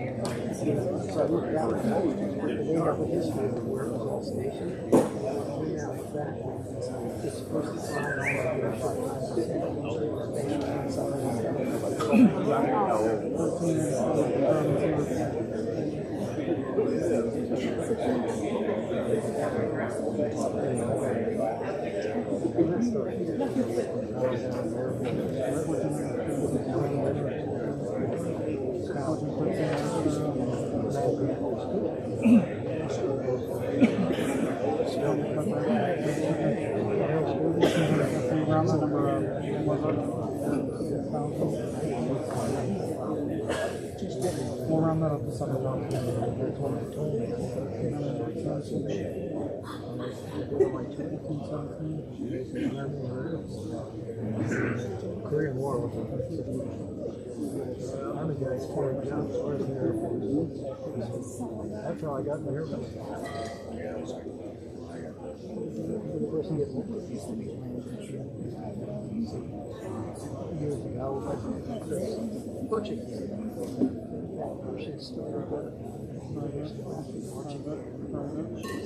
So I looked out and they have a history of where it was all stationed. Yeah, like that. It's supposed to fly all over We'll round that up to 7 Korean War was Army guys carried jobs for the Air Force. That's how I got in the Air Force. Years ago, Portuguese.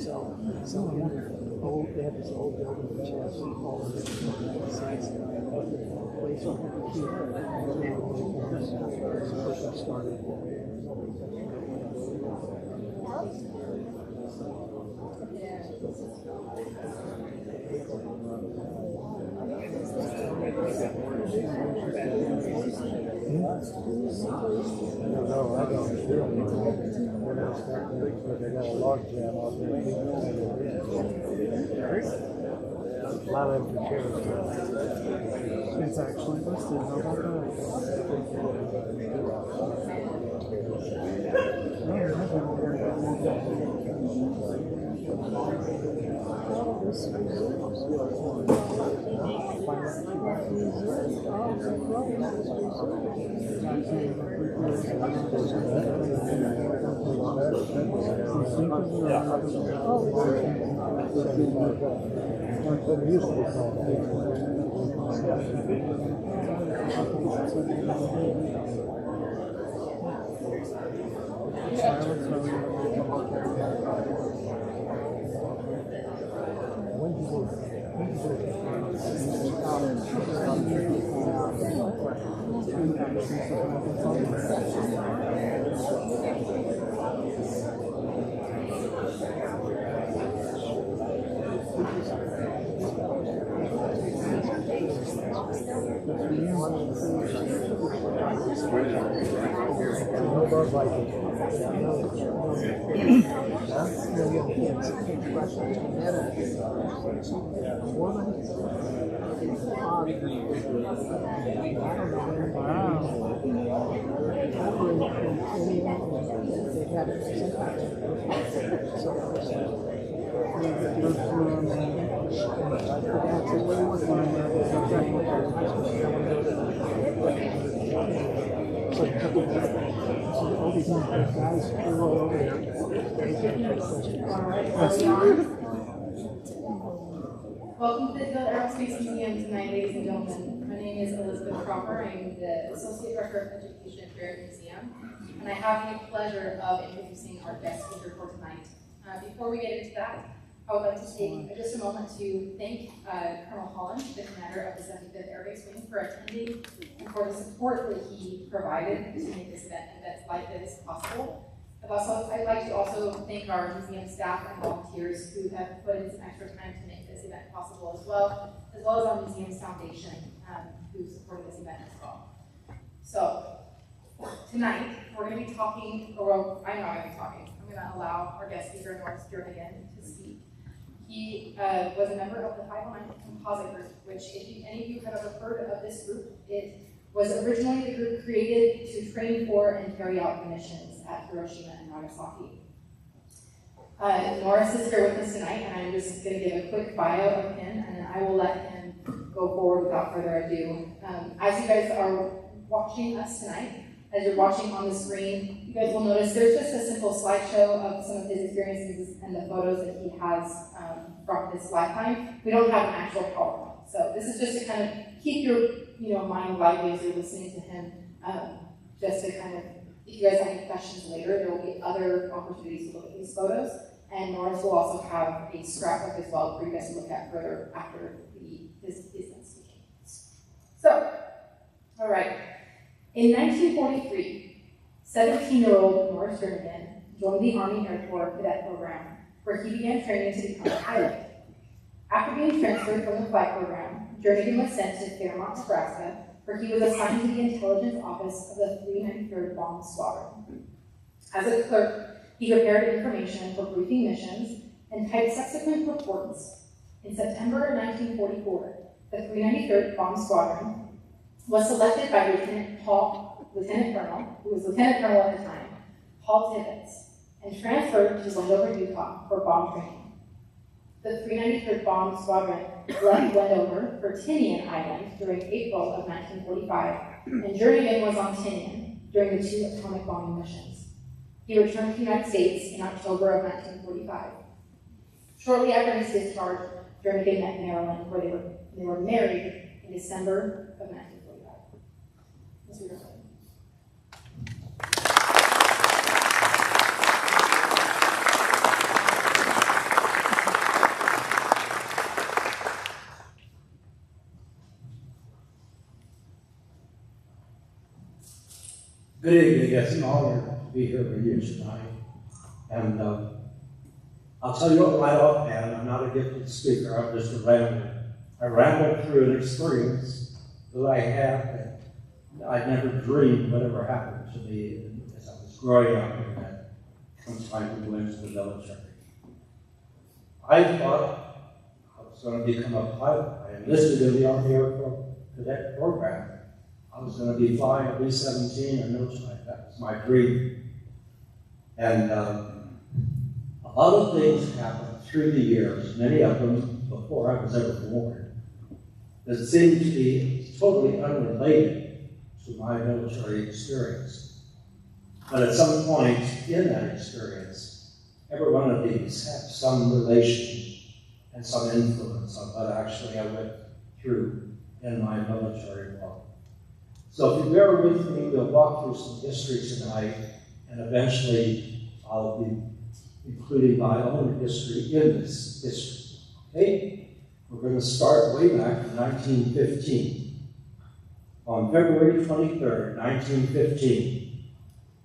So they had this old building which has all the different sites and place on it. Started. I don't feel when I start to look for they got a log jam out there. A lot of them for chairs. It's actually listed. How about Welcome to the Aerospace Museum tonight, ladies and gentlemen. My name is Elizabeth Cropper. I'm the Associate Director of Education at Barrett Museum, and I have the pleasure of introducing our guest speaker for tonight. Before we get into that, I would like to take just a moment to thank Colonel Holland, the commander of the 75th Air Base Wing, for attending and for the support that he provided to make this event like this possible. I'd like to also thank our museum staff and volunteers who have put in some extra time to make this event possible as well as our museum's foundation who supported this event as well. So tonight we're going to be talking, I'm going to allow our guest speaker, Norris Jernigan, to speak. He was a member of the 509 Composite Group, which if any of you have ever heard of this group, it was originally the group created to train for and carry out the missions at Hiroshima and Nagasaki. Norris is here with us tonight, and I'm just going to give a quick bio of him, and then I will let him go forward without further ado. As you guys are watching us tonight, as you're watching on the screen, you guys will notice there's just a simple slideshow of some of his experiences and the photos that he has from his lifetime. We don't have an actual PowerPoint, so this is just to kind of keep your mind lively as you're listening to him, just to kind of If you guys have any questions later, there will be other opportunities to look at these photos, and Norris will also have a scrapbook as well for you guys to look at further after this business meeting. So, all right. In 1943, 17-year-old Norris Jernigan joined the Army Air Corps Cadet Program, where he began training to become a pilot. After being transferred from the flight program, Jernigan was sent to Fairmont, Nebraska, where he was assigned to the intelligence office of the 393rd Bomb Squadron. As a clerk, he prepared information for briefing missions and typed subsequent reports. In September of 1944, the 393rd Bomb Squadron was selected by Lieutenant Colonel, who was Lieutenant Colonel at the time, Paul Tibbets, and transferred to Wendover, Utah for bomb training. The 393rd Bomb Squadron left Wendover for Tinian Island during April of 1945, and Jernigan was on Tinian during the 2 atomic bombing missions. He returned to the United States in October of 1945. Shortly after his discharge, Jernigan met Marilyn, where they were married in December of 1945. Mr. Jernigan. Good evening. It's an honor to be here with you tonight. And I'll tell you what, right offhand, I'm not a gifted speaker, I'm just a rambler. I rambled through an experience that I had that I never dreamed would ever happen to me as I was growing up and had some time to go into the military. I thought I was going to become a pilot. I enlisted in the Army Air Corps Cadet Program. I was going to be flying a B-17 or no type. That was my dream. And a lot of things happened through the years, many of them before I was ever born, that seemed to be totally unrelated to my military experience. But at some point in that experience, every one of these had some relation and some influence on what actually I went through in my military life. So if you bear with me, we'll walk through some history tonight, and eventually I'll be including my own history in this history. Okay? We're going to start way back in 1915. On February 23rd, 1915,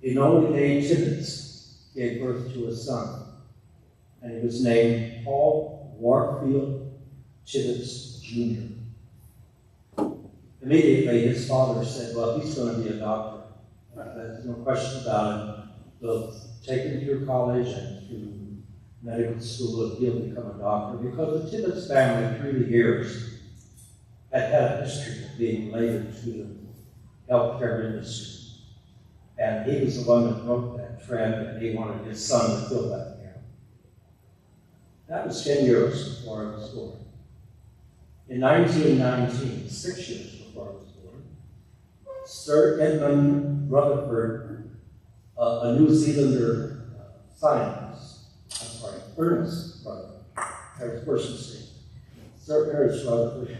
Enola Gay Tibbets gave birth to a son, and he was named Paul Warfield Tibbets Jr. Immediately, his father said, well, he's going to be a doctor. There's no question about it. They'll take him through college and through medical school, and he'll become a doctor. Because the Tibbets family, through the years, had had a history of being related to the healthcare industry. And he was the one that broke that trend, and he wanted his son to fill that gap. That was 10 years before I was born. In 1919, 6 years before I was born, Sir Edmund Rutherford, a New Zealander scientist, Ernest Rutherford, there's first name, Sir Ernest Rutherford,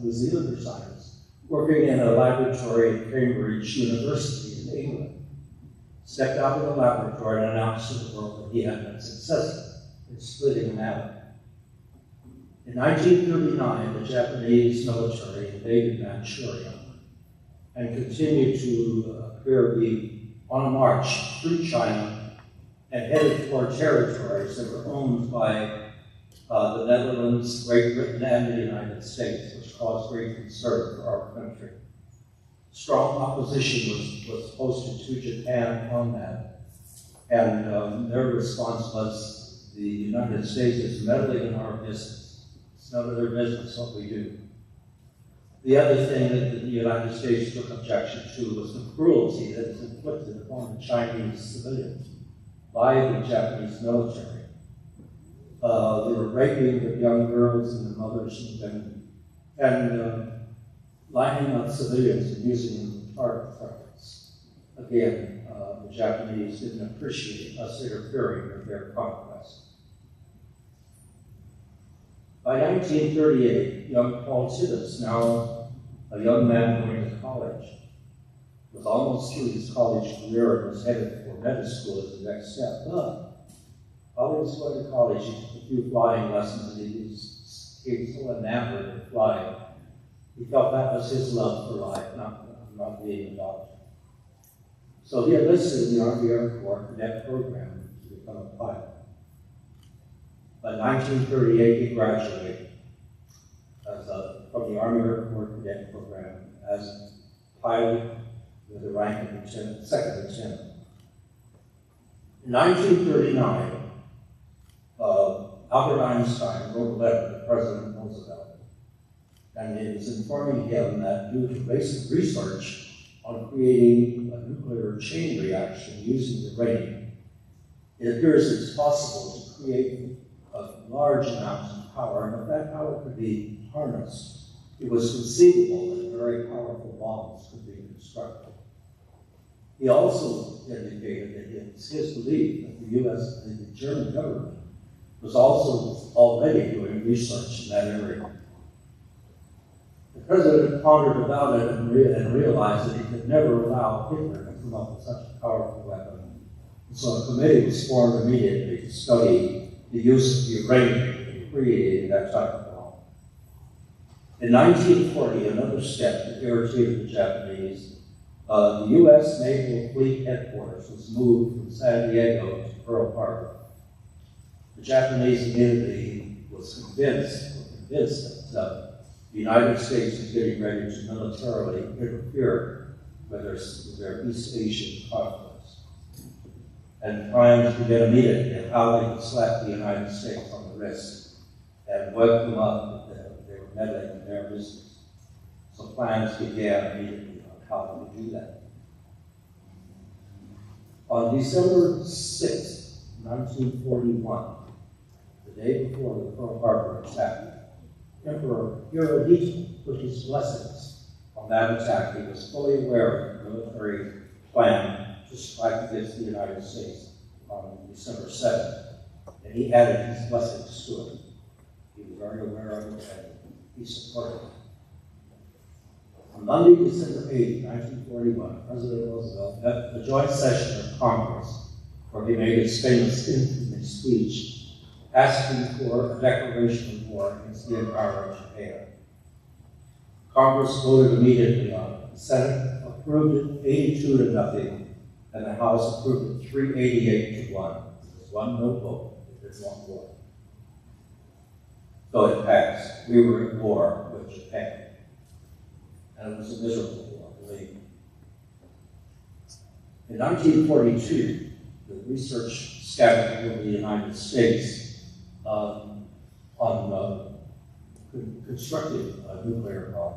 New Zealander scientist, working in a laboratory at Cambridge University in England, stepped out of the laboratory and announced to the world that he had been successful in splitting an atom. In 1939, the Japanese military invaded Manchuria and continued to appear to be on a march through China and headed toward territories that were owned by the Netherlands, Great Britain, and the United States, which caused great concern for our country. Strong opposition was posted to Japan on that, and their response was the United States is meddling in our business. It's none of their business what we do. The other thing that the United States took objection to was the cruelty that was inflicted upon the Chinese civilians by the Japanese military. They were raping the young girls and the mothers and women, and lining up civilians and using them as target practice. Again, the Japanese didn't appreciate us interfering with their conquest. By 1938, young Paul Tibbets, now a young man going to college, was almost through his college career and was headed for medical school as the next step. But while he was going to college, he took a few flying lessons, and he was so enamored with flying. He felt that was his love for life, not being a doctor. So he enlisted in the Army Air Corps cadet program to become a pilot. By 1938, he graduated from the Army Air Corps cadet program as a pilot with the rank of lieutenant, second lieutenant. In 1939, Albert Einstein wrote a letter to President Roosevelt, and it was informing him that due to basic research on creating a nuclear chain reaction using uranium, it appears it's possible to create large amounts of power, and if that power could be harnessed, it was conceivable that very powerful bombs could be constructed. He also indicated that it's his belief that the German government was also already doing research in that area. The president pondered about it and realized that he could never allow Hitler to come up with such a powerful weapon. And so a committee was formed immediately to study the use of uranium in creating that type of bomb. In 1940, another step that irritated the Japanese, the U.S. Naval Fleet Headquarters was moved from San Diego to Pearl Harbor. The Japanese community was convinced that the United States was getting ready to militarily interfere with their East Asian conflicts. And plans began immediately at how they could slap the United States on the wrist and wake them up that they were meddling in their business. So plans began immediately on how they would do that. On December 6, 1941, the day before the Pearl Harbor attack, Emperor Hirohito put his blessings on that attack. He was fully aware of the military plan to strike against the United States on December 7th, and he added his blessings to it. He was very aware of it, and he supported it. On Monday, December 8, 1941, President Roosevelt met the joint session of Congress, where he made his famous infamous speech asking for a declaration of war against the Empire of Japan. Congress voted immediately on it. The Senate approved it 82-0, and the House approved it 388-1. There was one no vote, there was one war. So it passed. We were at war with Japan. And it was a miserable war, believe me. In 1942, the research scattered over the United States on constructing a nuclear bomb.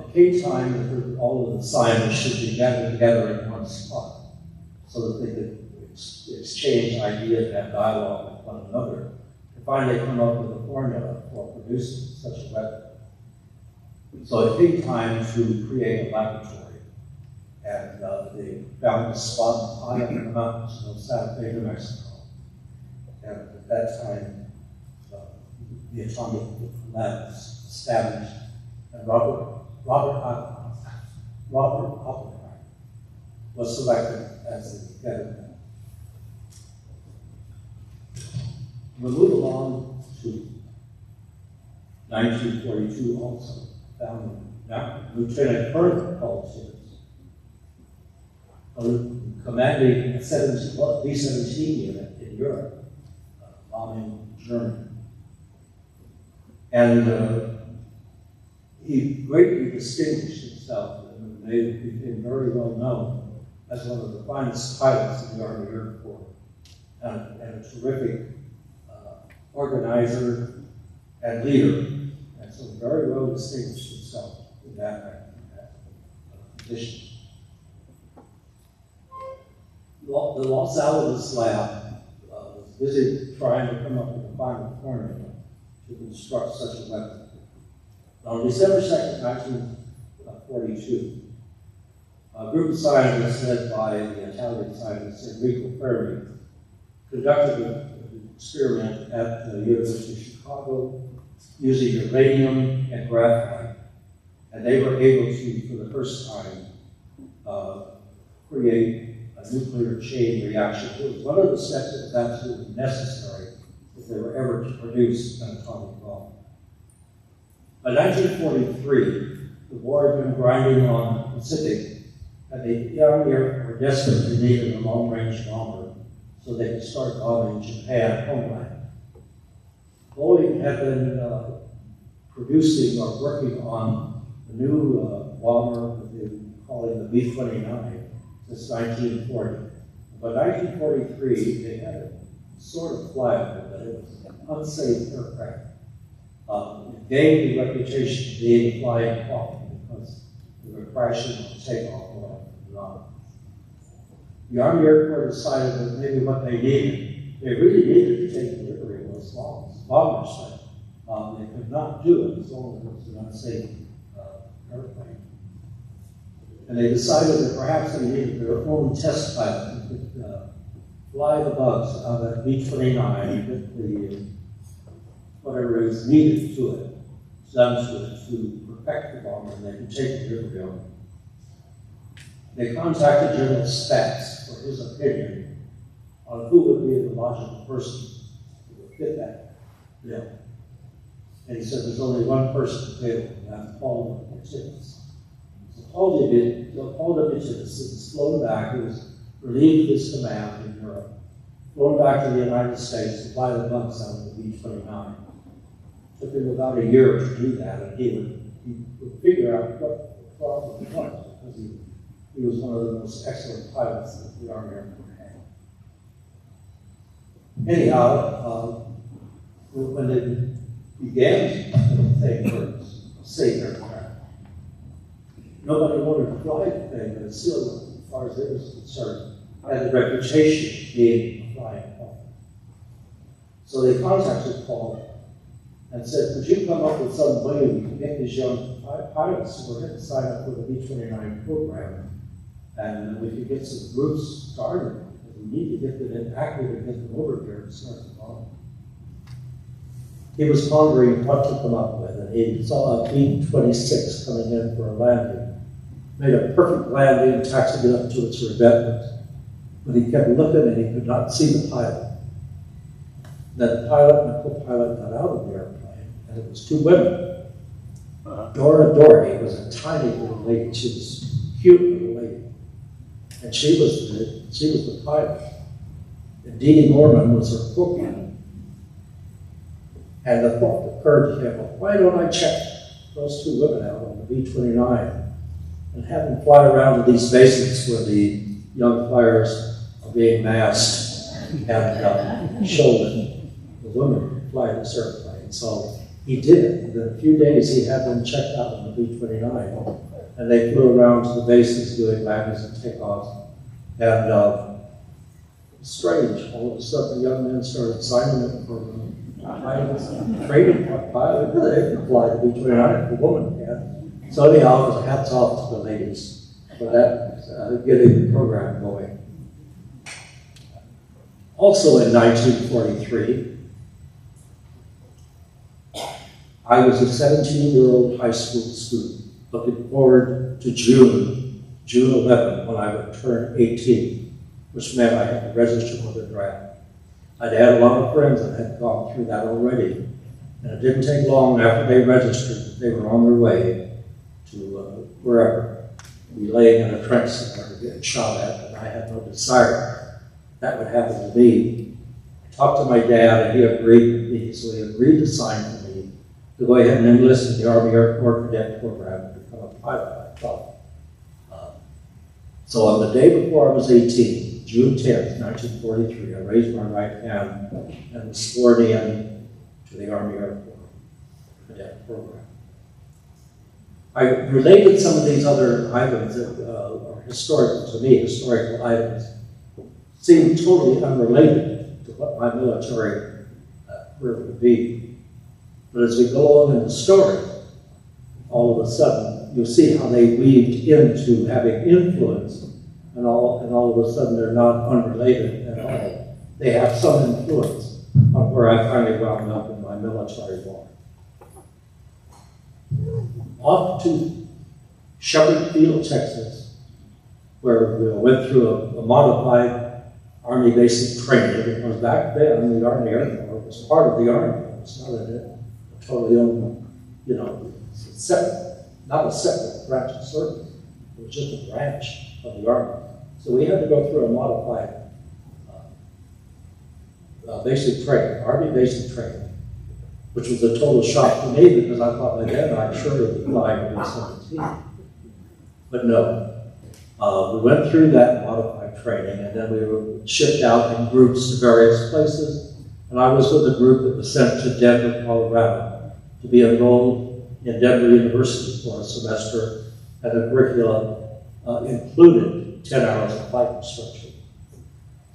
It came time that all of the scientists should be gathered together in one spot so that they could exchange ideas and have dialogue with one another to finally come up with a formula for producing such a weapon. So it came time to create a laboratory, and they found a spot high up in the mountains of Santa Fe, New Mexico. And at that time, the atomic lab was established, and Robert Oppenheimer was selected as the head of that. We'll move along to 1942 also. Found Lieutenant Colonel Paul Tibbets, commanding a B-17 unit in Europe, bombing Germany. And he greatly distinguished himself and became very well known as one of the finest pilots in the Army Air Corps, and a terrific organizer and leader. And so very well distinguished himself in that position. The Los Alamos lab was busy trying to come up with a final formula to construct such a weapon. On December 2nd, 1942, a group of scientists led by the Italian scientist Enrico Fermi conducted an experiment at the University of Chicago using uranium and graphite, and they were able to, for the first time, create a nuclear chain reaction. It was one of the steps that was absolutely necessary if they were ever to produce an atomic bomb. By 1943, the war had been grinding on the Pacific, and the Army were desperate. They needed a long-range bomber so they could start bombing Japan homeland. Boeing had been producing or working on a new bomber that they were calling the B-29 since 1940. By 1943, they had it sort of flagged that it was an unsafe aircraft. It gained the reputation of being a flying coffin because they were crashing on takeoff or not. The Army Air Corps decided that maybe what they really needed to take delivery of those bomber sites. They could not do it as long as it was an unsafe airplane. And they decided that perhaps they needed their own test pilot who could fly the bugs out of that B-29 and get the whatever is needed to it, done to it to perfect the bomber, and they could take delivery of it. They contacted General Spax for his opinion on who would be the logical person who would fit that bill. And he said there's only one person available, and that's Paul Dimitritis. So Paul Dimitritis was flown back. He was relieved of his command in Europe, flown back to the United States to fly the bugs out of the B-29. Took him about a year to do that, and he would figure out what the problem was, because he was one of the most excellent pilots that the Army Air Corps had. Anyhow, when they began the thing for safe aircraft, nobody wanted to fly the thing, but it still, as far as it was concerned, had the reputation of being a flying coffin. So they contacted Paul and said, could you come up with some way we can get these young pilots who were going to sign up for the B-29 program, and we could get some groups started. We need to get them active and get them over here and start the bomb. He was pondering what to come up with, and he saw a B-26 coming in for a landing. Made a perfect landing, taxied it up to its revetment, but he kept looking and he could not see the pilot. Then the pilot and the co-pilot got out of the airplane, and it was two women. Dora Doherty was a tiny little lady. She was a cute little lady, and she was the pilot. And Dee Dee Norman was her co-pilot. And the thought occurred to him, well, why don't I check those two women out on the B-29 and have them fly around to these bases where the young flyers are being massed and show them the women who fly this airplane. So he did it. Within a few days, he had them checked out on the B-29, and they flew around to the bases doing landings and takeoffs. And strange, all of a sudden, the young men started signing up for pilots, training pilot. They could fly the B-29 if the woman can. So anyhow, hats off to the ladies for that, getting the program going. Also in 1943, I was a 17-year-old high school student looking forward to June 11, when I would turn 18, which meant I had to register for the draft. I'd had a lot of friends that had gone through that already, and it didn't take long after they registered. They were on their way to wherever, be laying in a trench somewhere getting shot at, and I had no desire that would happen to me. I talked to my dad, and he agreed with me, so he agreed to sign for me to go ahead and enlist in the Army Air Corps Cadet Program and become a pilot, I thought. So on the day before I was 18, June 10th, 1943, I raised my right hand and was sworn in to the Army Air Corps Cadet Program. I related some of these other items that are historical to me, historical items, seem totally unrelated to what my military career would be. But as we go on in the story, all of a sudden, you'll see how they weaved into having influence, and all of a sudden they're not unrelated at all. They have some influence on where I finally wound up in my military life. Off to Shepherd Field, Texas, where we went through a modified Army basic training, because back then the Army Air Corps was part of the Army. It was not a totally own, separate, not a separate branch of service. It was just a branch of the Army. So we had to go through a modified basic training, Army basic training, which was a total shock to me because I thought by then I'd surely be flying B-17. But no. We went through that modified training, and then we were shipped out in groups to various places. And I was with a group that was sent to Denver, Colorado, to be enrolled in Denver University for a semester, and the curriculum included 10 hours of flight instruction.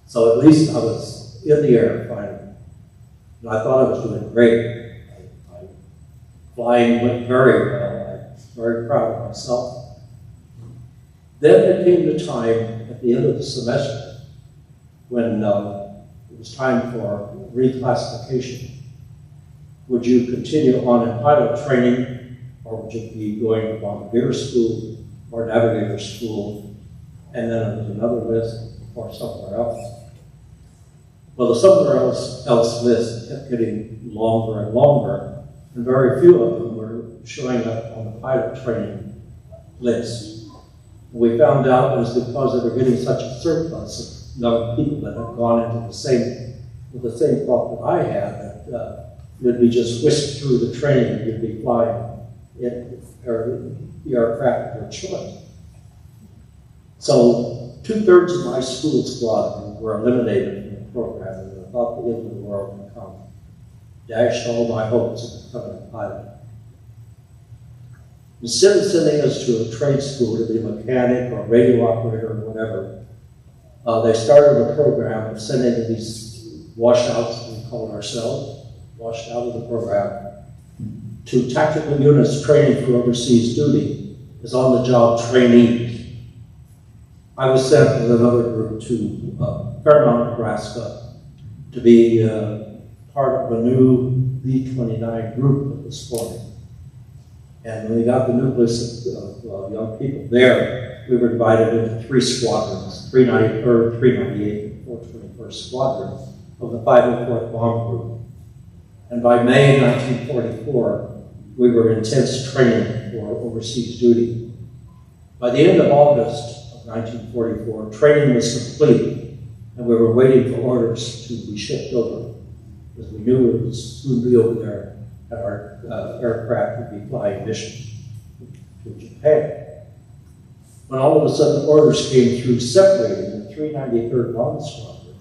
So at least I was in the air finally, and I thought I was doing great. Flying went very well. I was very proud of myself. Then there came the time at the end of the semester when it was time for reclassification. Would you continue on in pilot training, or would you be going to bombardier school or navigator school, and then there was another list, or somewhere else? Well, the somewhere else list kept getting longer and longer, and very few of them were showing up on the pilot training list. We found out it was because they were getting such a surplus of young people that had gone into with the same thought that I had, that you'd be just whisked through the training and you'd be flying the aircraft of your choice. So 2/3 of my school squadron were eliminated from the program, and I thought the end of the world would come. Dashed all my hopes of becoming a pilot. Instead of sending us to a trade school to be a mechanic or a radio operator or whatever, they started a program of sending these washouts, we called ourselves, washed out of the program, to tactical units training for overseas duty as on-the-job trainees. I was sent with another group to Fairmont, Nebraska, to be part of a new B-29 group that was forming. And when we got the nucleus of young people there, we were divided into 3 squadrons, 393rd, 398th, and 421st Squadron of the 504th Bomb Group. And by May 1944, we were in intense training for overseas duty. By the end of August of 1944, training was complete, and we were waiting for orders to be shipped over, because we knew we would soon be over there. Our aircraft would be flying missions to Japan. When all of a sudden orders came through separating the 393rd Bomb Squadron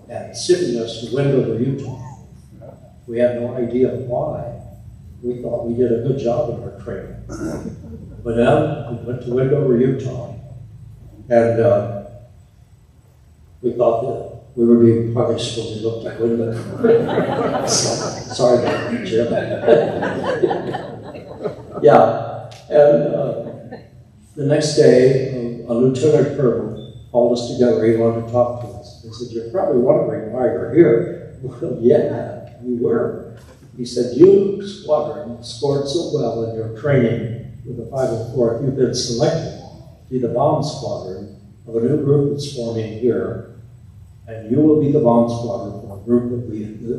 and shipping us to Wendover, Utah. We had no idea why. We thought we did a good job in our training. But then we went to Wendover, Utah, and we thought that we were being punished when we looked at window. Sorry about that, Jim. Yeah, and the next day, a lieutenant colonel called us together. He wanted to talk to us. He said, "You're probably wondering why you're here." Well, yeah, we were. He said, "You, squadron, scored so well in your training with the 504th, you've been selected to be the bomb squadron of a new group that's forming here. And you will be the bomb squadron for a group that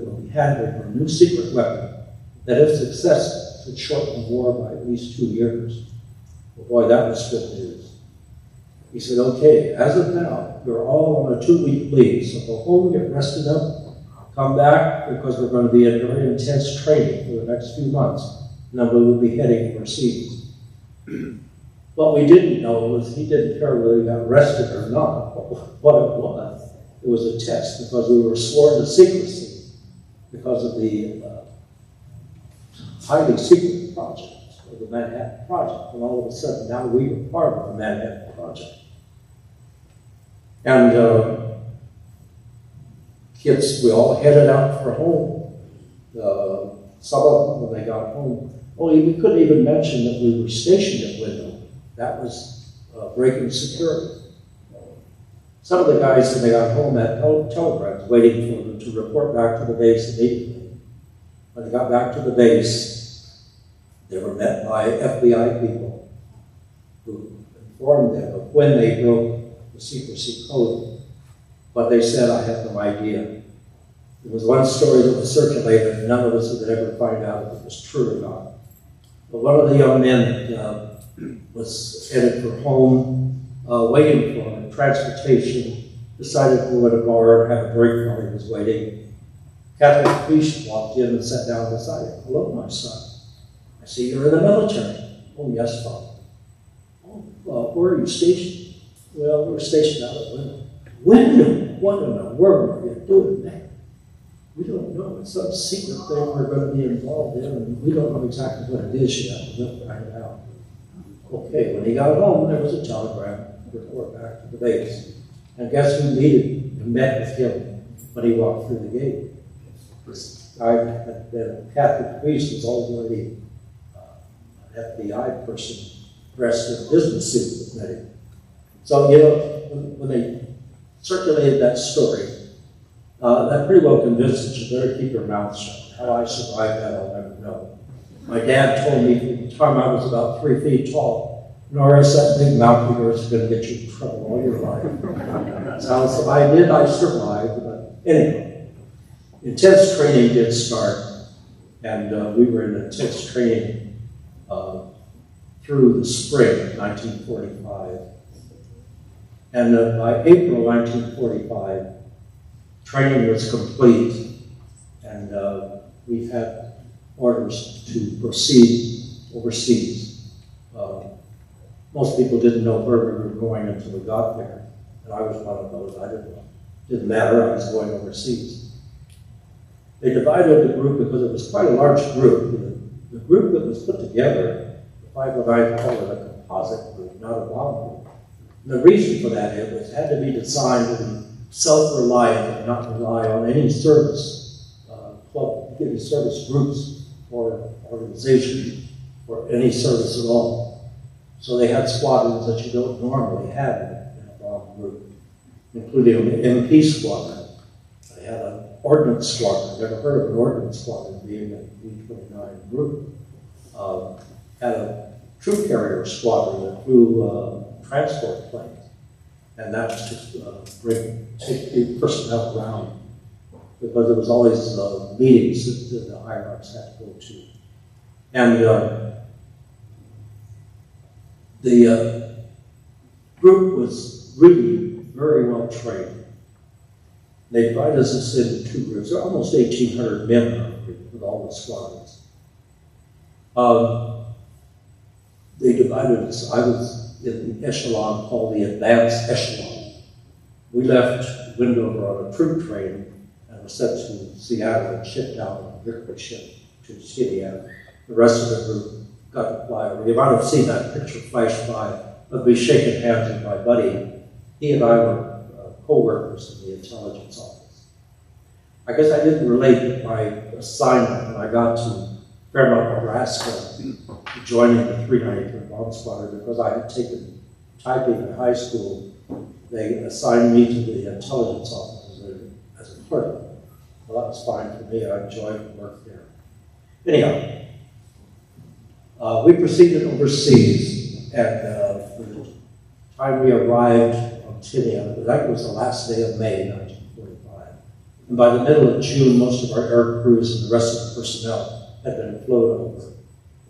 will be handling a new secret weapon that, if successful, should shorten the war by at least 2 years." Well, boy, that was good news. He said, "Okay, as of now, you're all on a 2-week leave, so go home, get rested up, come back, because we're going to be in very intense training for the next few months, and then we will be heading overseas." What we didn't know was he didn't care whether we got rested or not, what it was. It was a test, because we were sworn to secrecy because of the highly secret project of the Manhattan Project. And all of a sudden, now we were part of the Manhattan Project. And kids, we all headed out for home. Some of them, when they got home, we couldn't even mention that we were stationed at Window. That was breaking security. Some of the guys, when they got home, had telegrams waiting for them to report back to the base immediately. When they got back to the base, they were met by FBI people who inform them of when they broke the secrecy code. But they said, I have no idea. There was one story that was circulated, and none of us would ever find out if it was true or not. But one of the young men was headed for home, waiting for him in transportation, decided to go to a bar and have a drink while he was waiting. Catholic priest walked in and sat down beside him. Hello, my son. I see you're in the military. Oh, yes, Father. Oh, where are you stationed? Well, we're stationed out at Wyndham. Wyndham? What in the world are you doing there? We don't know. It's some secret thing we're going to be involved in, and we don't know exactly what it is yet. We'll find it out. Okay, when he got home, there was a telegram report back to the base. And guess who met with him when he walked through the gate? This guy had been a Catholic priest, was already an FBI person dressed in a business suit that met him. So, you know, when they circulated that story, that pretty well convinced us you better keep your mouth shut. How I survived that, I'll never know. My dad told me from the time I was about 3 feet tall, Norris, that big mouth of yours is going to get you in trouble all your life. So I did, I survived, but anyway. Intense training did start, and we were in intense training through the spring of 1945. And by April 1945, training was complete, and we had orders to proceed overseas. Most people didn't know where we were going until we got there, and I was one of those. I didn't know. Didn't matter, I was going overseas. They divided the group because it was quite a large group. The group that was put together, the 509 called it a composite group, not a bomb group. And the reason for that is it had to be designed to be self-reliant and not rely on any service club, any service groups or organizations or any service at all. So they had squadrons that you don't normally have in a bomb group, including the MP squadron. They had an ordnance squadron. Never heard of an ordnance squadron being a B-29 group. Had a troop carrier squadron that flew transport planes. And that was to take the personnel around, because there was always meetings that the hierarchs had to go to. And the group was really very well trained. They divided us into two groups. There were almost 1,800 men in our group with all the squadrons. They divided us. I was in the echelon called the advanced echelon. We left Windover on a troop train and were sent to Seattle and shipped out on a Victory ship to Seattle. The rest of the group got to fly over. You might have seen that picture flash by of me shaking hands with my buddy. He and I were co-workers in the intelligence office. I guess I didn't relate my assignment when I got to Fairmont, Nebraska, joining the 393rd Bomb Squadron, because I had taken typing in high school. They assigned me to the intelligence office as a clerk. Well, that was fine for me. I enjoyed the work there. Anyhow, we proceeded overseas, and for the time we arrived on Tinian, that was the last day of May 1945. And by the middle of June, most of our air crews and the rest of the personnel had been flown over,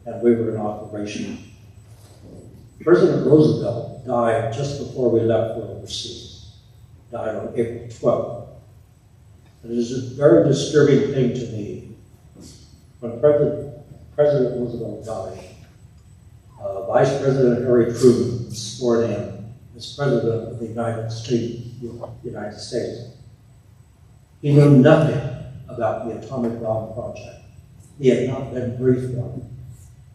and we were in operation. President Roosevelt died just before we left for overseas. Died on April 12th. And it is a very disturbing thing to me. When President Roosevelt died, Vice President Harry Truman was sworn in as President of the United States. He knew nothing about the atomic bomb project. He had not been briefed on it.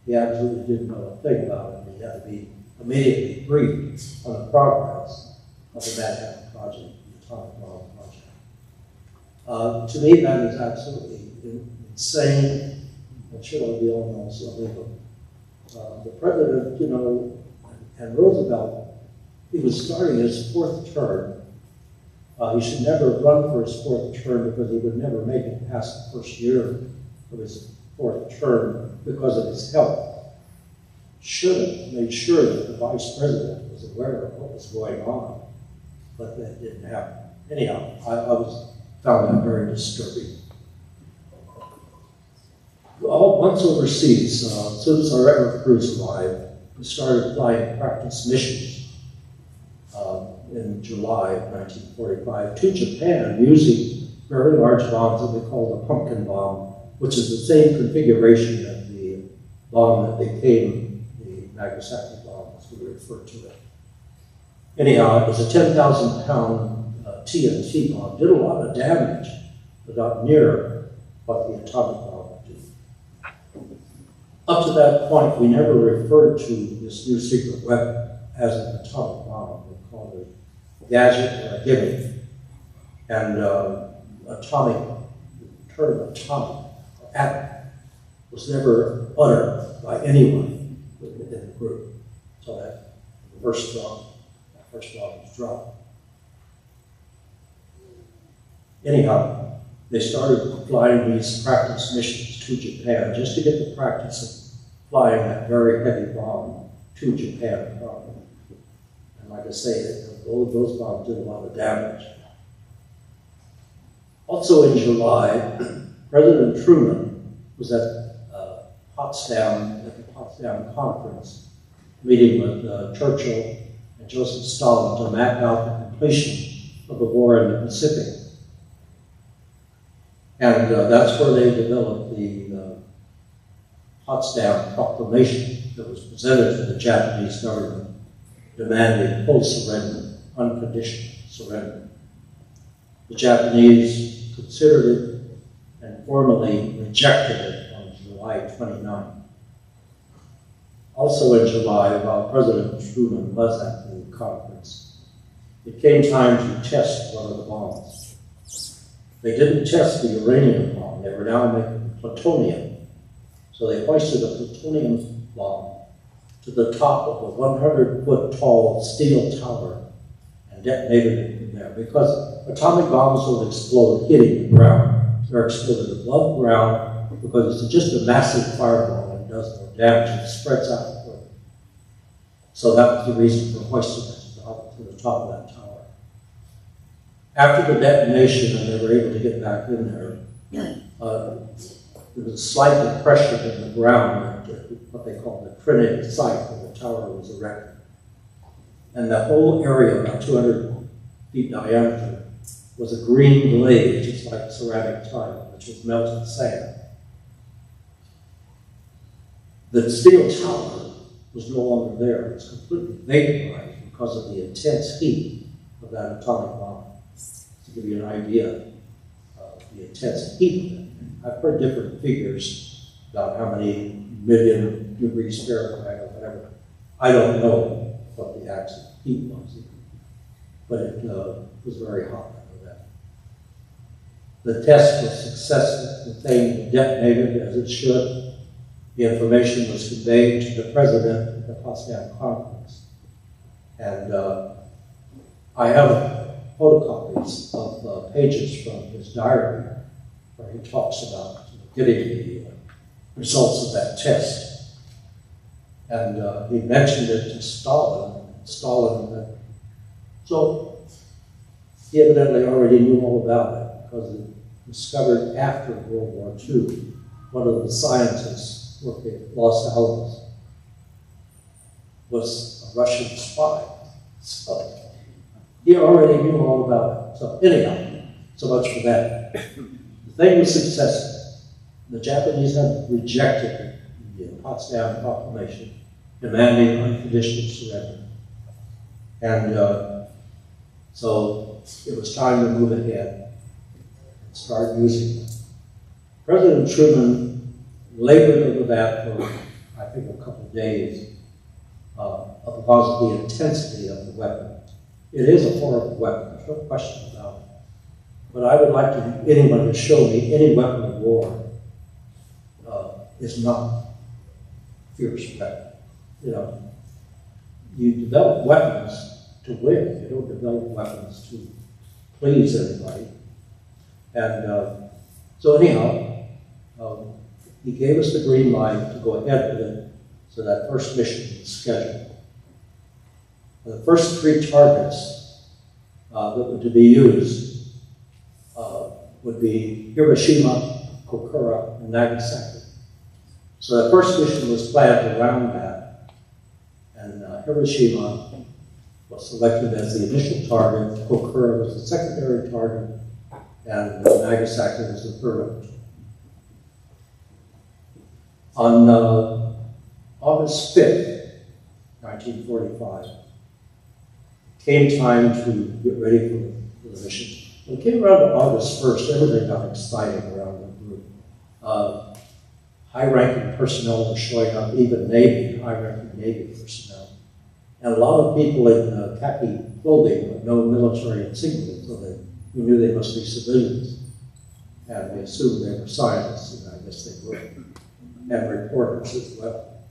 He absolutely didn't know a thing about it. He had to be immediately briefed on the progress of the Manhattan Project, the atomic bomb project. To me, that is absolutely insane, and should be almost illegal. The president, and Roosevelt, he was starting his fourth term. He should never run for his fourth term because he would never make it past the first year of his fourth term because of his health. should have made sure that the vice president was aware of what was going on, but that didn't happen. Anyhow, found that very disturbing. Well, once overseas, since our ever cruise arrived, we started flying practice missions in July of 1945 to Japan using very large bombs that we call the pumpkin bomb, which is the same configuration of the bomb that became the Nagasaki bomb, as we refer to it. Anyhow, it was a 10,000-pound TNT bomb. Did a lot of damage, but not near what the atomic bomb would do. Up to that point, we never referred to this new secret weapon as an atomic bomb. We called it a gadget or a gimmick. And atomic, the term atomic, or atom, was never uttered by anyone within the group. So that first bomb was dropped. Anyhow, they started flying these practice missions to Japan just to get the practice of flying that very heavy bomb to Japan properly. And like I say, those bombs did a lot of damage. Also in July, President Truman was at the Potsdam Conference, meeting with Churchill and Joseph Stalin to map out the completion of the war in the Pacific. And that's where they developed the Potsdam Proclamation that was presented to the Japanese government, demanding full surrender, unconditional surrender. The Japanese considered it and formally rejected it on July 29. Also in July, while President Truman was at the conference, it came time to test one of the bombs. They didn't test the uranium bomb, they were now making plutonium. So they hoisted a plutonium bomb to the top of a 100-foot tall steel tower and detonated it from there. Because atomic bombs don't explode hitting the ground. They're exploded above ground because it's just a massive fireball and does no damage and spreads out. So that was the reason for hoisting it to the top of that tower. After the detonation and they were able to get back in there, there was a slight depression in the ground at what they call the crenate site where the tower was erected. And the whole area, about 200 feet diameter, was a green glaze, just like ceramic tile, which was melted sand. The steel tower was no longer there. It was completely vaporized because of the intense heat of that atomic bomb. To give you an idea of the intense heat of it. I've heard different figures about how many million degrees Fahrenheit or whatever. I don't know what the actual heat was, but it was very hot. I know that. The test was successful. The thing detonated as it should. The information was conveyed to the president at the Potsdam Conference. And I have photocopies of pages from his diary where he talks about getting the results of that test. And he mentioned it to Stalin. So he evidently already knew all about it because it was discovered after World War II. One of the scientists working at Los Alamos was a Russian spy. So he already knew all about it. So anyhow, so much for that. The thing was successful. The Japanese had rejected the Potsdam Proclamation, demanding unconditional surrender. And so it was time to move ahead and start using it. President Truman labored over that for, I think, a couple of days because of the intensity of the weapon. It is a horrible weapon, there's no question about it. But I would like anyone to show me any weapon of war is not fierce weapon. You know, you develop weapons to win. You don't develop weapons to please everybody. And so anyhow, he gave us the green light to go ahead with it. So that first mission was scheduled. The first 3 targets that were to be used would be Hiroshima, Kokura, and Nagasaki. So the first mission was planned around that, and Hiroshima was selected as the initial target, Kokura was the secondary target, and Nagasaki was the third. On August 5th, 1945, came time to get ready for the mission. When it came around to August 1st, everything got exciting around the group. High-ranking personnel were showing up, even Navy, high-ranking Navy personnel. And a lot of people in khaki clothing with no military insignia, so we knew they must be civilians. And we assumed they were scientists, and I guess they were, and reporters as well.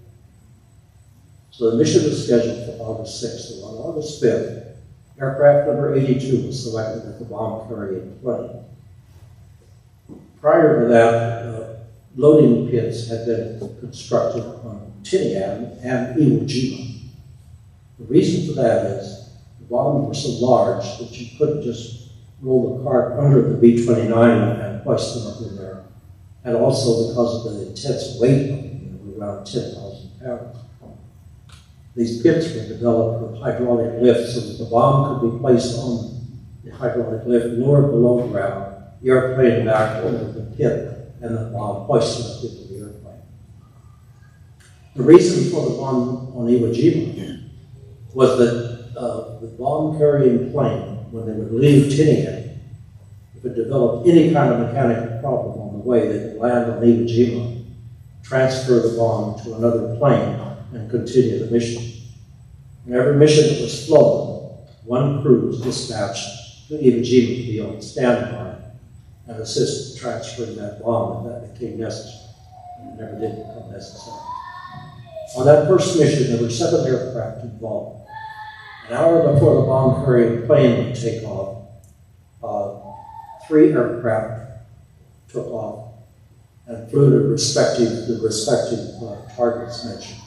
So the mission was scheduled for August 6th, and on August 5th, aircraft number 82 was selected as the bomb-carrying plane. Prior to that, loading pits had been constructed on Tinian and Iwo Jima. The reason for that is the bombs were so large that you couldn't just roll the cart under the B-29 and hoist them up in there. And also because of the intense weight of them, around 10,000 pounds. These pits were developed with hydraulic lifts so that the bomb could be placed on the hydraulic lift, lowered below ground, the airplane back over the pit, and the bomb hoisted up into the airplane. The reason for the bomb on Iwo Jima was that the bomb-carrying plane, when they would leave Tinian, if it developed any kind of mechanical problem on the way, they could land on Iwo Jima, transfer the bomb to another plane, and continue the mission. And every mission that was flown, one crew was dispatched to Iwo Jima to be on standby and assist in transferring that bomb if that became necessary. It never did become necessary. On that first mission, there were 7 aircraft involved. An hour before the bomb-carrying plane would take off, 3 aircraft took off and flew to the respective targets mentioned,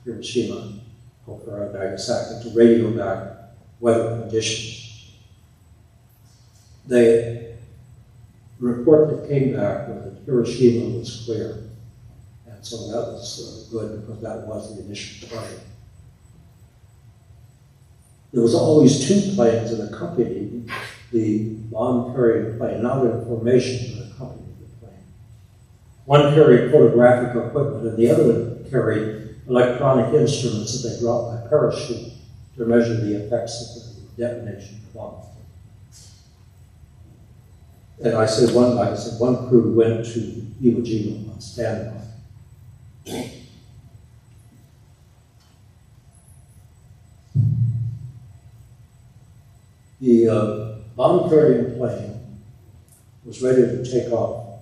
Hiroshima, Kokura, Nagasaki, to radio back weather conditions. The report that came back was that Hiroshima was clear, and so that was good because that was the initial target. There was always 2 planes that accompanied the bomb-carrying plane, not in formation, but accompanied the plane. One carried photographic equipment, and the other one carried electronic instruments that they dropped by parachute to measure the effects of the detonation of the bomb. And I said one crew went to Iwo Jima on standby. The bomb-carrying plane was ready to take off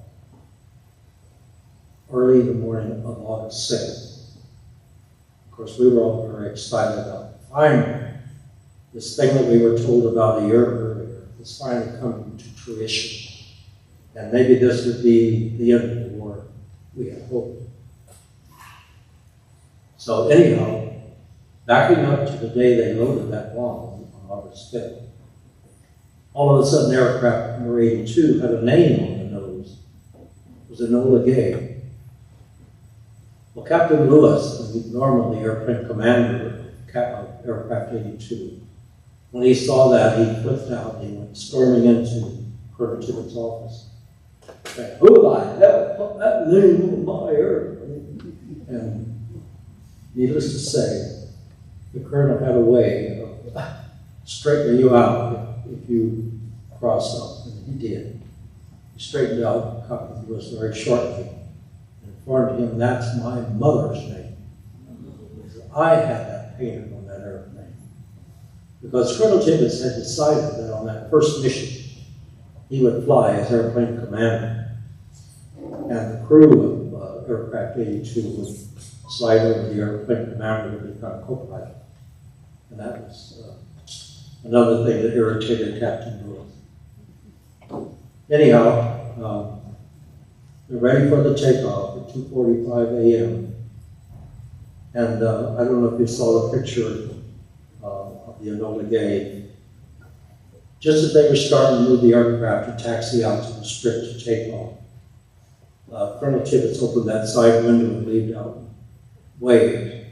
early in the morning of August 6th. Of course, we were all very excited about finally this thing that we were told about a year earlier is finally coming to fruition. And maybe this would be the end of the war, we had hoped. So anyhow, backing up to the day they loaded that bomb on August 5th, all of a sudden aircraft number 82 had a name on the nose. It was Enola Gay. Well, Captain Lewis, normally airplane commander of Aircraft 82, when he saw that, he flipped out and he went storming into Colonel Tippett's office. Saying, "Who the hell put that name on my airplane?" And needless to say, the colonel had a way of straightening you out if you crossed up, and he did. He straightened out Captain Lewis very shortly. Informed him that's my mother's name. I had that painted on that airplane. Because Colonel Tibbets had decided that on that first mission, he would fly as airplane commander. And the crew of Aircraft 82 would slide over the airplane commander to become co-pilot. And that was another thing that irritated Captain Lewis. Anyhow, they're ready for the takeoff at 2:45 a.m. And I don't know if you saw the picture of the Enola Gay. Just as they were starting to move the aircraft to taxi out to the strip to take off, Colonel Tibbets opened that side window and leaned out and waved.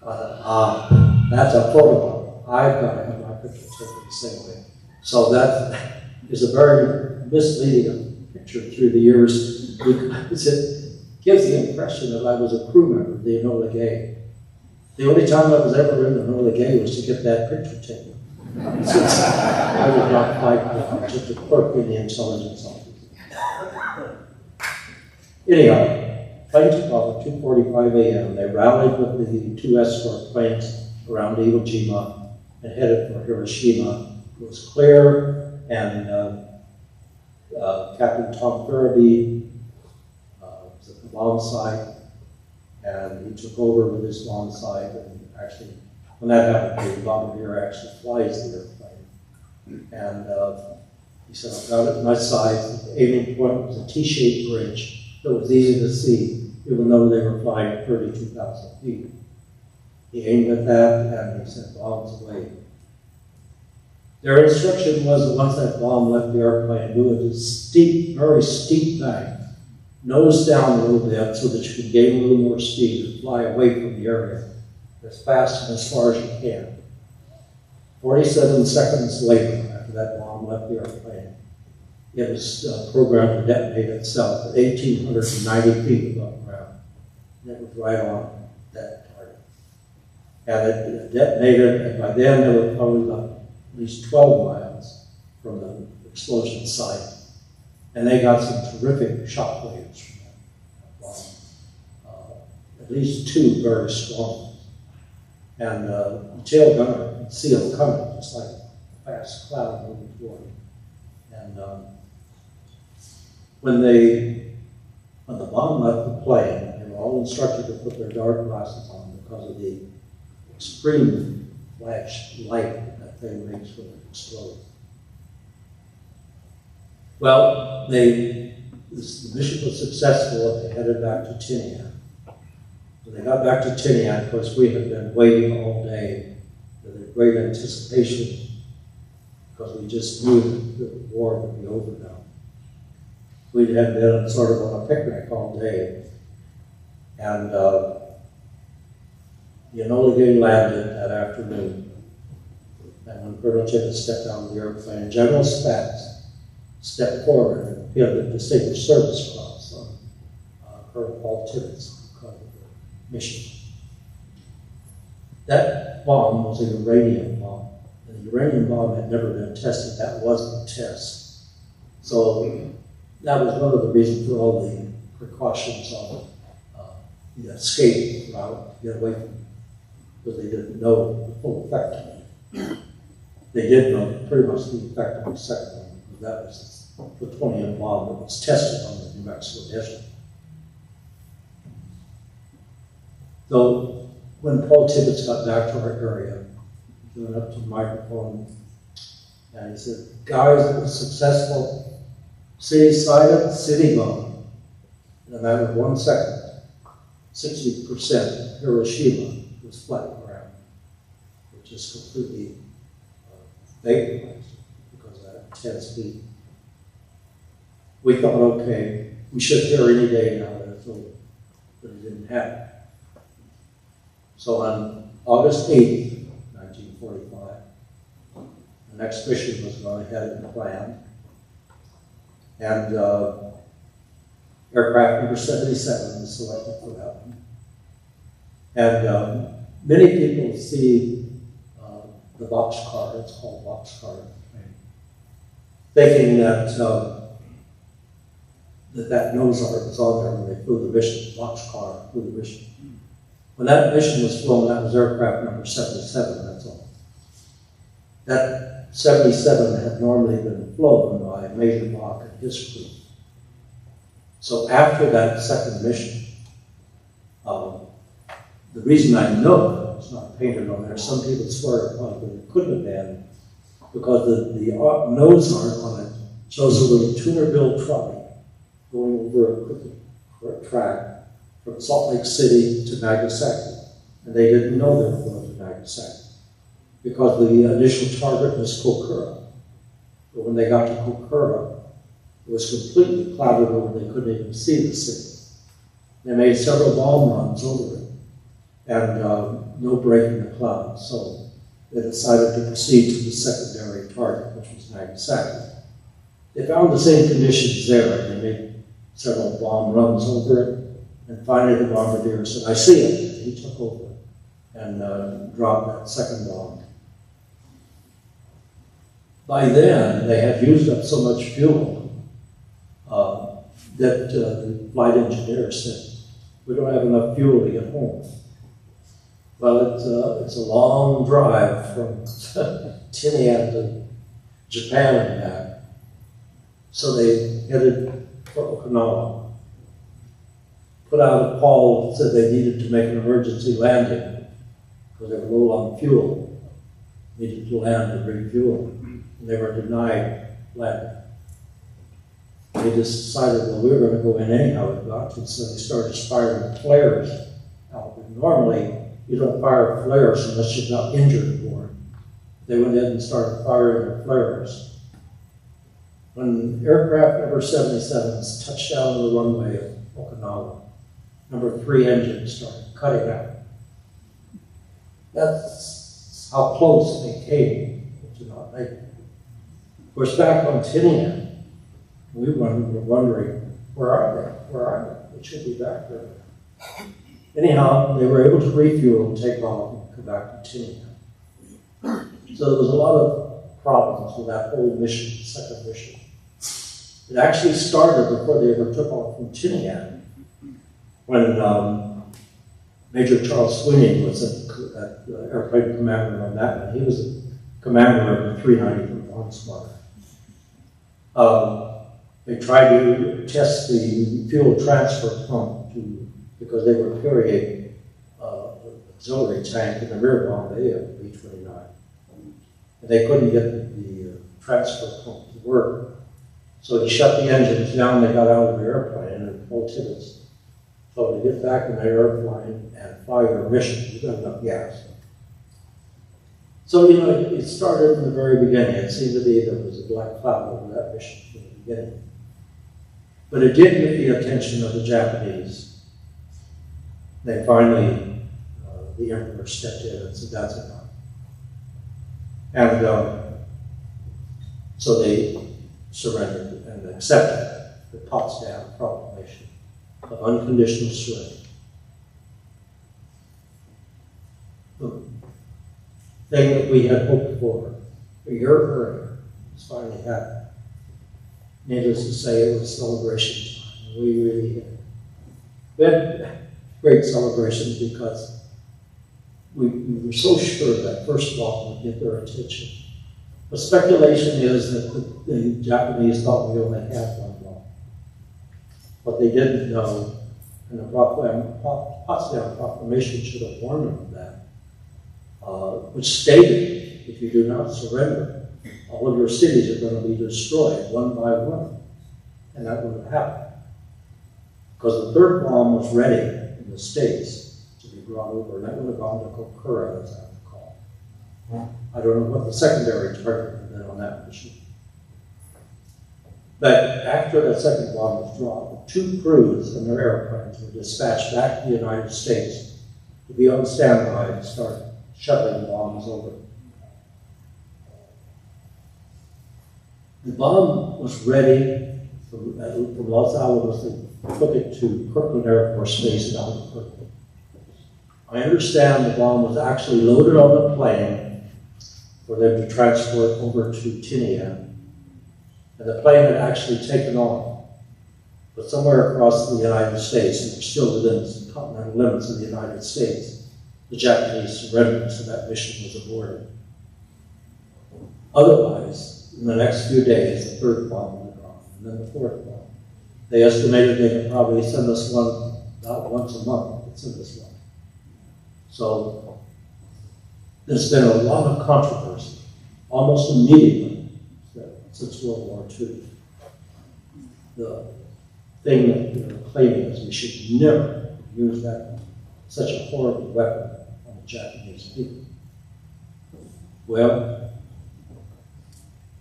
That's a photograph. I've got to have my picture taken the same way. So that is a very misleading picture through the years because it gives the impression that I was a crew member of the Enola Gay. The only time I was ever in Enola Gay was to get that picture taken. Since I would not fight just a clerk in the intelligence office. Anyhow, plane took off at 2:45 a.m. They rallied with the two escort planes around Iwo Jima and headed for Hiroshima. It was clear, and Captain Tom Farabee was at the bomb site, and he took over with his bomb site, and actually, when that happened, the bombardier actually flies the airplane. And he said, I've got it at my sights. The aiming point was a T-shaped bridge that was easy to see, even though they were flying at 32,000 feet. He aimed at that, and he sent bombs away. Their instruction was that once that bomb left the airplane, do it a steep, very steep bank, nose down a little bit so that you could gain a little more speed and fly away from the area as fast and as far as you can. 47 seconds later, after that bomb left the airplane, it was programmed to detonate itself at 1,890 feet above ground. And it was right on that target. And it detonated, and by then they were probably about at least 12 miles from the explosion site. And they got some terrific shock waves from that bomb. At least two very strong ones. And the tail gunner could see them coming, just like a fast cloud moving toward him. And when the bomb left the plane, they were all instructed to put their dark glasses on because of the extreme flash light that thing makes when it explodes. Well, the mission was successful and they headed back to Tinian. When they got back to Tinian, of course, we had been waiting all day with great anticipation because we just knew that the war would be over now. We had been sort of on a picnic all day, and the Enola Gay landed that afternoon. And when Colonel Tibbets stepped out of the airplane, General Spatz stepped forward and pinned a Distinguished Service Cross on Colonel Paul Tibbets because of the mission. That bomb was a uranium bomb. And the uranium bomb had never been tested. That was the test. So that was one of the reasons for all the precautions on the escape route to get away from it, because they didn't know the full effect of it. They did know pretty much the effect of the second one, because that was the plutonium bomb that was tested on the New Mexico desert. So when Paul Tibbets got back to our area, he went up to the microphone and he said, guys, it was successful. City sighted, city gone. In a matter of 1 second, 60% of Hiroshima was flat ground, which is completely vaporized because of that 10 speed. We thought, okay, we should hear any day now that it's over, but it didn't happen. So on August 8th, 1945, the next mission was going ahead and planned. And aircraft number 77 was selected for that one. And many people see the boxcar, it's called boxcar, thinking that that nose art was on there when they flew the mission, boxcar flew the mission. When that mission was flown, that was aircraft number 77, that's all. That 77 had normally been flown by Major Bach and his crew. So after that second mission, the reason I know it's not painted on there, some people swear it was, but it couldn't have been, because the nose art on it shows a little tuner-built trolley going over a crooked track from Salt Lake City to Nagasaki. and they didn't know they were going to Nagasaki because the initial target was Kokura. But when they got to Kokura, it was completely clouded over, they couldn't even see the city. They made several bomb runs over it, and no break in the clouds, so they decided to proceed to the secondary target, which was Nagasaki. They found the same conditions there, and they made several bomb runs over it, and finally the bombardier said, "I see it." And he took over and dropped that second bomb. By then, they had used up so much fuel that the flight engineer said, "We don't have enough fuel to get home." Well, it's a long drive from Tinian to Japan and back. So they headed for Okinawa, put out a call that said they needed to make an emergency landing because they were low on fuel, needed to land and refuel, and they were denied landing. They just decided, well, we were going to go in anyhow, we got to, so they started firing flares out. And normally, you don't fire flares unless you're not injured aboard. They went in and started firing their flares. When aircraft number 77s touched down on the runway of Okinawa, number 3 engines started cutting out. That's how close they came to not making it. Of course, back on Tinian, we were wondering, where are they? Where are they? They should be back there. Anyhow, they were able to refuel and take off and come back to Tinian. So there was a lot of problems with that whole mission, second mission. It actually started before they ever took off from Tinian, when Major Charles Sweeney was at the airplane commander on that one. He was the commander of the 390 Bomb Squadron. They tried to test the fuel transfer pump because they were carrying auxiliary tank in the rear bomb bay of the B-29. And they couldn't get the transfer pump to work. So he shut the engines down, they got out of the airplane and full tickets. So to get back in the airplane and fly your mission, you got enough gas. So, it started from the very beginning. It seemed to be there was a black cloud over that mission from the beginning. But it did get the attention of the Japanese. They finally, the emperor stepped in and said, "That's enough." And so they surrendered and accepted the Potsdam Proclamation of unconditional surrender. The thing that we had hoped for a year earlier was finally happened. Needless to say, it was celebration time. We really had great celebrations because we were so sure that first bomb would get their attention. The speculation is that the Japanese thought we only had one bomb. What they didn't know, and the Potsdam Proclamation should have warned them of that, which stated, if you do not surrender, all of your cities are going to be destroyed one by one. And that would have happened. Because the third bomb was ready in the States to be brought over, and that would have gone to Kokura, as I recall. I don't know what the secondary target would have been on that mission. But after that second bomb was dropped, 2 crews and their airplanes were dispatched back to the United States to be on standby and start shuttling bombs over. The bomb was ready from Los Alamos. They took it to Kirtland Air Force Base in Albuquerque. I understand the bomb was actually loaded on the plane for them to transport over to Tinian. And the plane had actually taken off, but somewhere across the United States, and still within the continental limits of the United States, the Japanese surrendered, so that mission was aborted. Otherwise, in the next few days, the third bomb went off, and then the fourth bomb. They estimated they could probably send us one about once a month. They'd send us one. So there's been a lot of controversy, almost immediately, since World War II. The thing that they're claiming is we should never use such a horrible weapon the Japanese people. Well,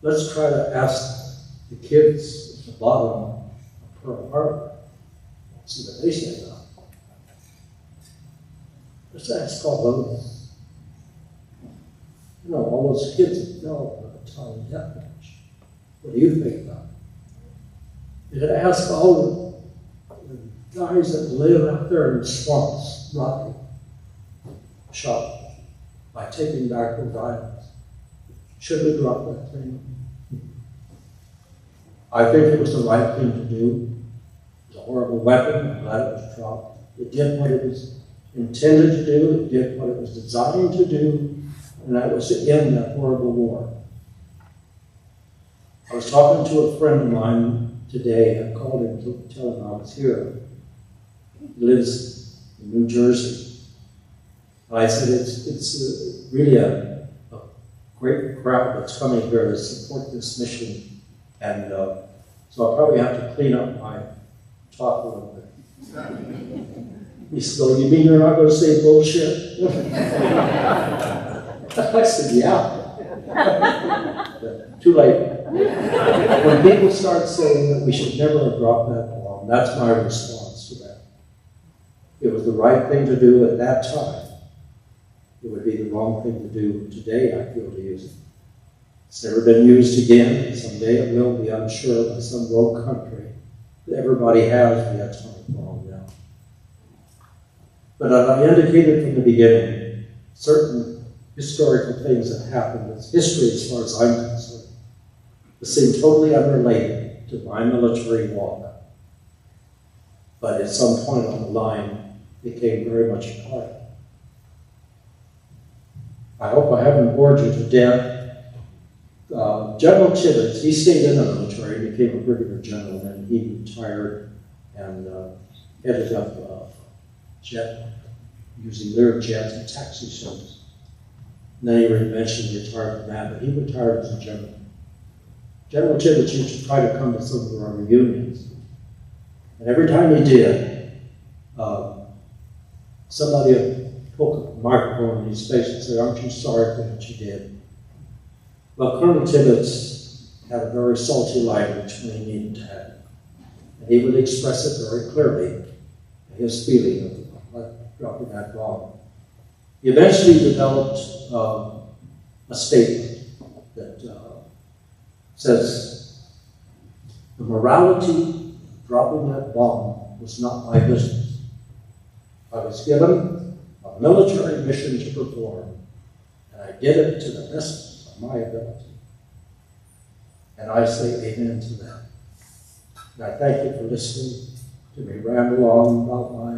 let's try to ask the kids at the bottom of Pearl Harbor, see what they say about it. Let's ask all those, all those kids that fell by the Italian death march. What do you think about it? You could ask all the guys that live out there in the swamps, rotting, shot by taking back those islands. Should we drop that thing? I think it was the right thing to do. It was a horrible weapon. I'm glad it was dropped. It did what it was intended to do. It did what it was designed to do, and that was to end that horrible war. I was talking to a friend of mine today. I called him to tell him I was here. He lives in New Jersey. And I said, it's really a great crowd that's coming here to support this mission. And so I'll probably have to clean up my talk a little bit. He said, "Well, you mean you're not going to say bullshit?" I said, "Yeah." Too late. When people start saying that we should never have dropped that bomb, that's my response to that. It was the right thing to do at that time. It would be the wrong thing to do today, I feel, to use it. It's never been used again. Someday it will be, I'm sure, by some rogue country. Everybody has the atomic bomb now. But as I indicated from the beginning, certain historical things that happened, it's history as far as I'm concerned, that seem totally unrelated to my military walk. But at some point on the line, became very much a part. I hope I haven't bored you to death. General Tibbets, he stayed in the military, became a brigadier general, and he retired and headed up jet, using Lear jets and taxi service. And then he eventually retired from that, but he retired as a general. General Tibbets used to try to come to some of our reunions. And every time he did, somebody would poke a microphone in his face and say, "Aren't you sorry for what you did?" Well, Colonel Tibbets had a very salty language when he needed to have it. And he would express it very clearly, his feeling of dropping that bomb. He eventually developed a statement that says, "The morality of dropping that bomb was not my business. I was given a military mission to perform, and I did it to the best of my ability." And I say amen to that. And I thank you for listening to me ramble on about my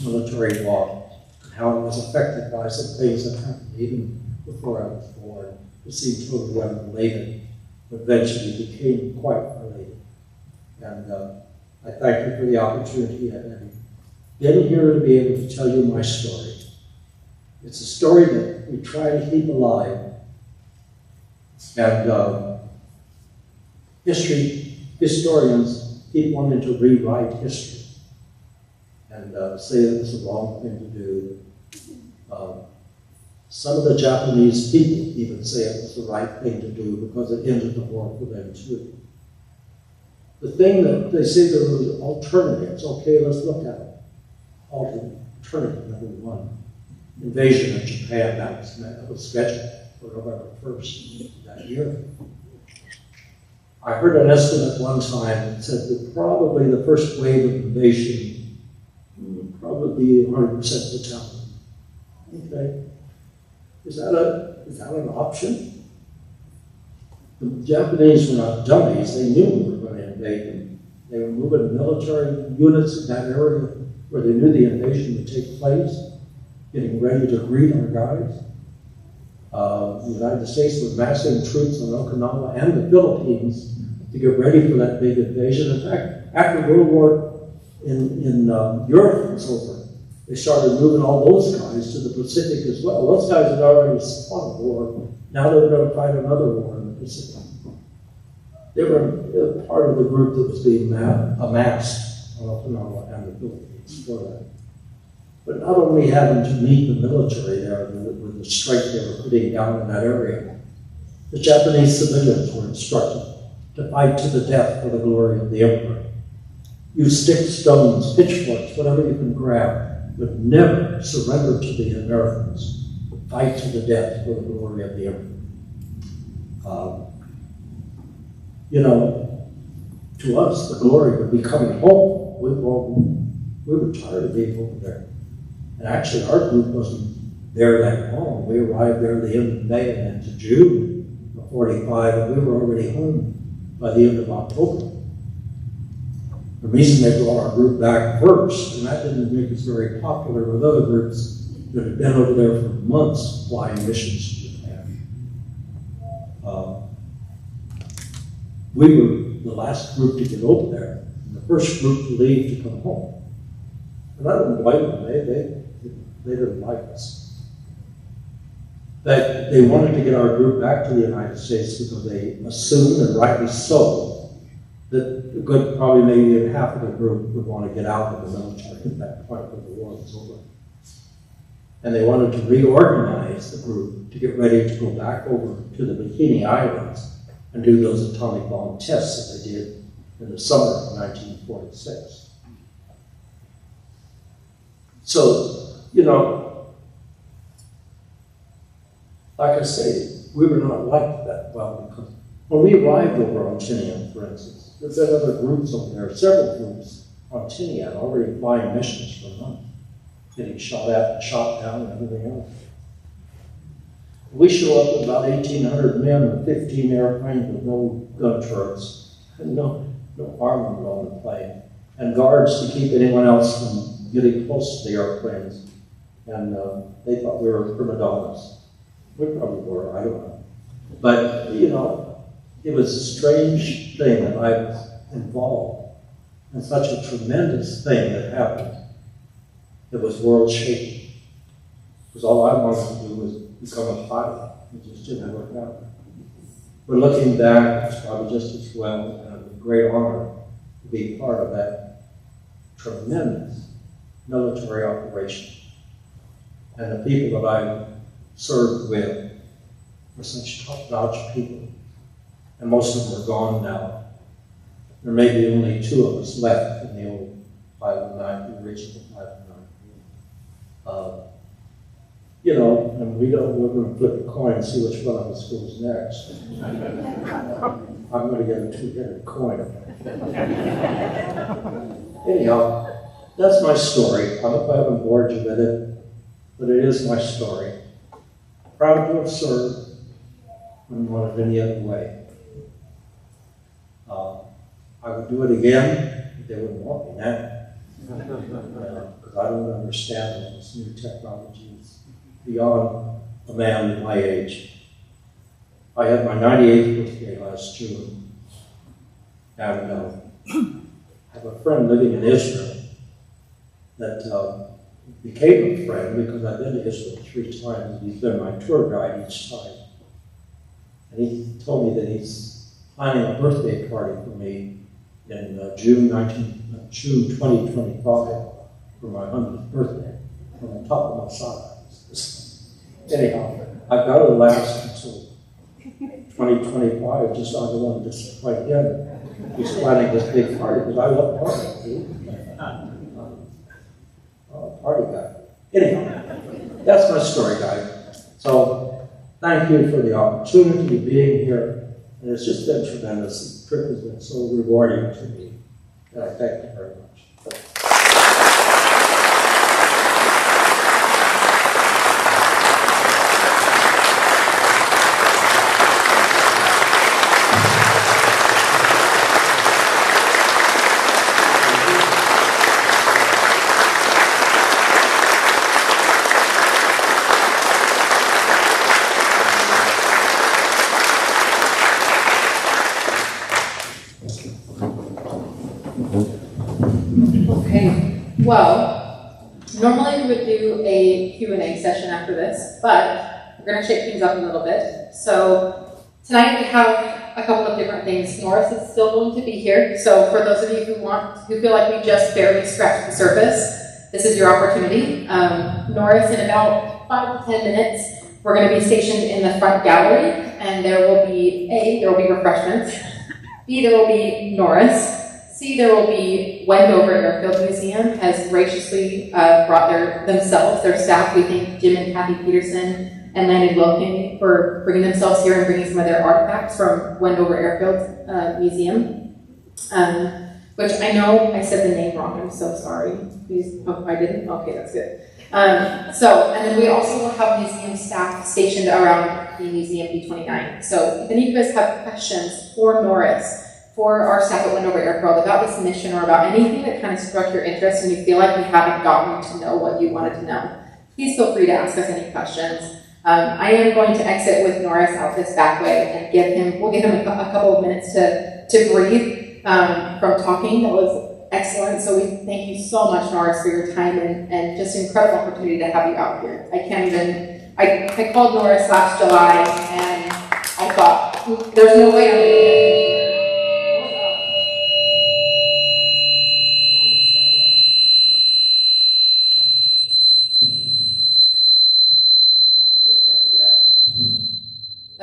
military walk and how it was affected by some things that happened even before I was born. It seemed totally unrelated, but eventually became quite related. And I thank you for the opportunity and getting here to be able to tell you my story. It's a story that we try to keep alive. And historians keep wanting to rewrite history and say that it's the wrong thing to do. Some of the Japanese people even say it was the right thing to do because it ended the war for them too. The thing that they say there were alternatives, okay, let's look at it. Alternative number one, invasion of Japan, that was scheduled for November 1st that year. I heard an estimate one time that said that probably the first wave of invasion would probably be 100% brutality. Okay? Is that an option? The Japanese were not dummies. They knew we were going to invade them. They were moving military units in that area where they knew the invasion would take place, getting ready to greet our guys. The United States was massing troops on Okinawa and the Philippines to get ready for that big invasion. In fact, after World War in Europe was over, they started moving all those guys to the Pacific as well. Those guys had already fought a war. Now they're going to fight another war in the Pacific. They were part of the group that was being amassed on Okinawa and the Philippines for that. But not only having to meet the military there with the strength they were putting down in that area, the Japanese civilians were instructed to fight to the death for the glory of the emperor. Use sticks, stones, pitchforks, whatever you can grab, but never surrender to the Americans. Fight to the death for the glory of the emperor. To us, the glory would be coming home. We were tired of being over there. And actually, our group wasn't there that long. We arrived there at the end of May and into June of 45, and we were already home by the end of October. The reason they brought our group back first, and that didn't make us very popular with other groups that had been over there for months flying missions to Japan. We were the last group to get over there, and the first group to leave to come home. And I don't blame them, they didn't like us. They wanted to get our group back to the United States because they assumed, and rightly so, that a good, probably maybe even half of the group would want to get out of the military at that point when the war was over. And they wanted to reorganize the group to get ready to go back over to the Bikini Islands and do those atomic bomb tests that they did in the summer of 1946. So, like I say, we were not liked that well because when we arrived over on Tinian, for instance, there's been other groups over there, several groups on Tinian already flying missions for months, getting shot at and shot down and everything else. We show up with about 1,800 men with 15 airplanes with no gun turrets, and no armament on the plane, and guards to keep anyone else from getting close to the airplanes. And they thought we were prima donnas. We probably were, I don't know. But, it was a strange thing that I was involved in such a tremendous thing that happened. It was world shaking. Because all I wanted to do was become a pilot. It just didn't work out. But looking back, it's probably just as well, and it was a great honor to be part of that tremendous military operation. And the people that I served with were such top-notch people. And most of them are gone now. There may be only 2 of us left in the old 509, the original 509. And we're going to flip a coin and see which one of us goes next. I'm going to get a 2-headed coin. Anyhow, that's my story. I hope I haven't bored you with it, but it is my story. Proud to have served, wouldn't want it any other way. I would do it again, but they wouldn't want me now. Because I don't understand all this new technology. It's beyond a man my age. I had my 98th birthday last June. And I have a friend living in Israel that became a friend because I've been to Israel 3 times. He's been my tour guide each time. And he told me that he's planning a birthday party for me in June 2025 for my 100th birthday on the top of my sides. Anyhow, I've got to last until 2025, just I don't want to disappoint him. He's planning this big party because I love parties. Party guy. Anyhow, that's my story, guys. So thank you for the opportunity of being here. And it's just been tremendous. The trip has been so rewarding to me. And I thank you very much. Okay, well, normally we would do a Q&A session after this, but we're going to shake things up a little bit. So tonight we have a couple of different things. Norris is still going to be here, so for those of you who feel like we just barely scratched the surface, this is your opportunity. Norris, in about 5 to 10 minutes, we're going to be stationed in the front gallery, and there will be there will be refreshments. B, there will be Norris. C, there will be Wendover Airfield Museum has graciously brought their staff. We thank Jim and Kathy Peterson and Landon Wilkin for bringing themselves here and bringing some of their artifacts from Wendover Airfield Museum. Which I know I said the name wrong, I'm so sorry. Please, oh, I didn't? Okay, that's good. And then we also will have museum staff stationed around the Museum B29. So if any of you guys have questions for Norris, for our staff at Wendover Airfield about this mission or about anything that kind of struck your interest and you feel like we haven't gotten to know what you wanted to know, please feel free to ask us any questions. I am going to exit with Norris out this back way and we'll give him a couple of minutes to breathe from talking. That was excellent. So we thank you so much, Norris, for your time and just an incredible opportunity to have you out here. I called Norris last July and I thought, there's no way I'm going to get him.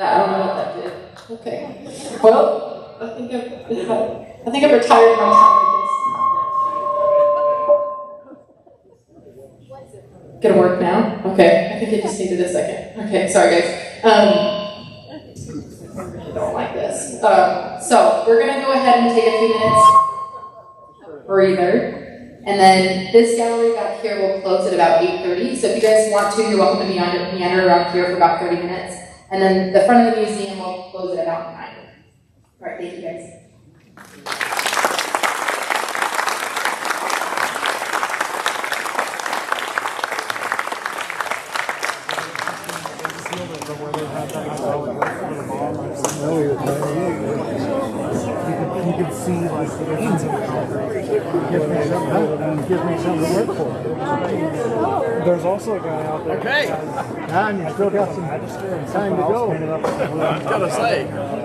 I don't know what that did. Okay. Well, I think I've retired my time with this. Gonna work now? Okay. I think I just needed a second. Okay, sorry guys. I don't like this. So we're gonna go ahead and take a few minutes breather. And then this gallery back here will close at about 8:30. So if you guys want to, you're welcome to meander around here for about 30 minutes. And then the front of the museum will close at about 9. All right, thank you guys. You can see like the ends of it. Give me something to work for. There's also a guy out there. Okay. And you still got some time to go. I was gonna say,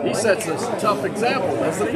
he sets a tough example, doesn't he?